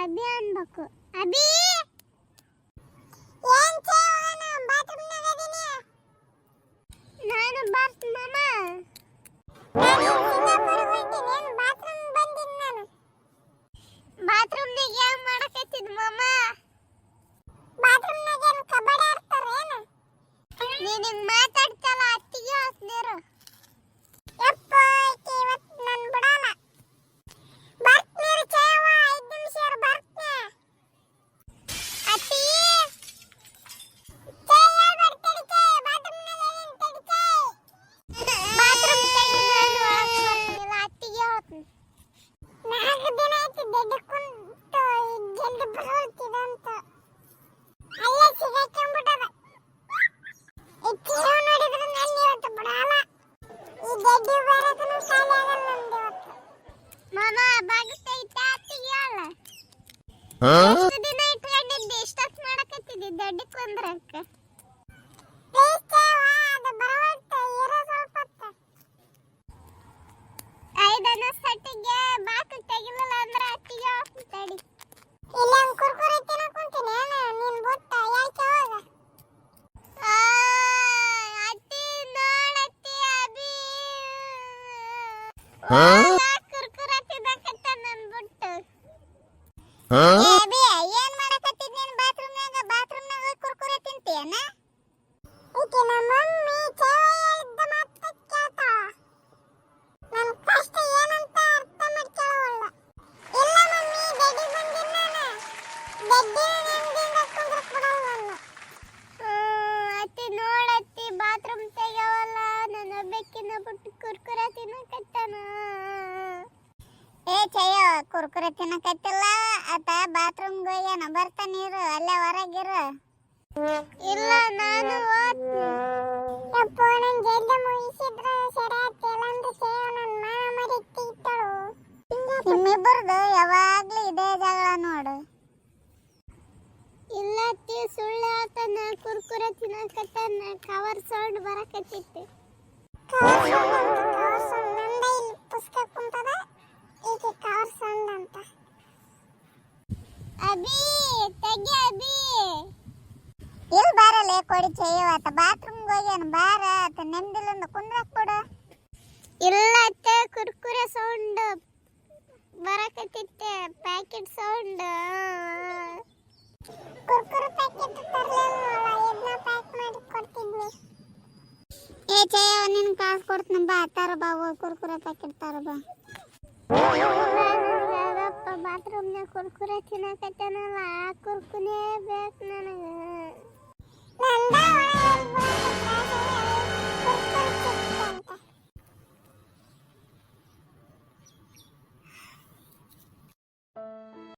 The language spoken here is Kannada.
ಅಭಿ ಅನ್ಬೇಕು. ಅಭಿ ನಾನು ಬರ್ತ ಮಾಮ. ಬಾತ್ರೂಮ್ನಾಗ ಏನ್ ಮಾಡಕತ್ತಿದ್ ಮಾಮ? ನೀನು ಮಾತಾಡ್ತಲ್ಲ ಅತ್ತಿಗೆ ಹಾಕ್ನೇರು. ಎಷ್ಟು ದಿನ ಇಟ್ಕೊಂಡಿದ್ದೆ ಇಷ್ಟೊತ್ತು ಮಾಡಕತ್ತಿದ್ದೆ ದೊಡ್ಡ ಕುಂದ್ರಕ್ಕೆ. ಐದನ ಸಟ್ಟಿಗೆ ಬಾಕಿ ತೆಗಿಲಿಲ್ಲ ಅಂದ್ರೆ ಅತ್ತಿಗೆ ಹೋಗ್ತಾಡಿ. ಅತ್ತಿ ನೋಡತ್ತಿ ಅಭಿ ಕುರ್ಕುರೆ ತಿನ್ನಕತ್ತ ನನ್ ಬಿಟ್ಟು. ಏನ್ ಮಾಡಕತ್ತಿದ್ ನೀನ್ ಬಾತ್ರೂಮ್ನಾಗ? ಬಾತ್ರೂಮ್ನಾಗ ಕುರ್ಕುರೆ ತಿಂತೀಯನ? ಅತ್ತಿ ನೋಡತ್ತಿ ಬಾತ್ರೂಮ್ ತೆಗವಲ್ಲ, ನನ್ನ ಬೆಕ್ಕಿನ ಬಿಟ್ಟು ಕುರ್ಕುರೆ ತಿನ್ನಕತ್ತಾನ. ಏ ಚಯ್ಯ, ಕುರ್ಕುರೆ ತಿನ್ನಕತ್ತಿಲ್ಲ ಆತ ಬಾತ್ರೂಮ್ಗೆ ಹೋಗ್ಯಾನ. ಬರ್ತಾನಿರು, ಅಲ್ಲೇ ಹೊರಗಿರು. ಇಲ್ಲ ನಾನು ನಿಮ್ಮಿಬ್ಬರದು ಯಾವಾಗ್ಲೂ ಇದೇ ಜಗಳ ನೋಡು. ಇಲ್ಲ ಅತ್ತಿ ಸುಳ್ಳು ಹೇಳ್ತಾನ, ಕುರ್ಕುರೆ ತಿನ್ನಕತ್ತಾನ. ಕವರ್ ಸೌಂಡ್ ಬರಕತ್ತಿತ್ತು. ಅಭಿ ತೆಗಿ ಅಭಿ. ಇಲ್ಲಿ ಬಾರಲ್ಲೇ ಕೊಡಿ ಚಯ್ಯವತ್ತ. ಬಾತ್ರೂಮ್ಗೆ ಹೋಗ್ಯಾನ, ಬಾರ. ಆತ ನೆಮ್ಮದಿಲಿಂದ ಕುಂದ್ರಕ್ ಕೊಡು. ಇಲ್ಲ ಅತ್ತೆ, ಕುರ್ಕುರೆ ಸೌಂಡ್ ಬರಕತ್ತಿತ್ತೆ, packet sound. Kurkure packet pack ಮಾಡಿ ಕೊಡ್ತಿದ್ವಿ. ಏ ಚಯ್ಯವ, ನಿನ್ ಕಾಸು ಕೊಡ್ತೀನಿ ಬಾ. ತಾರ ಬಾ, ಕುರ್ಕುರೆ ಪ್ಯಾಕೆಟ್ ತಾರ ಬಾ. ಬಾತ್ರೂಮ್ನಾಗ ಕುರ್ಕುರೆ ತಿನ್ನಕತ್ತಾನಲ್ಲ, ಆ ಕುರ್ಕುರೆ ಬೇಕು ನನಗೆ.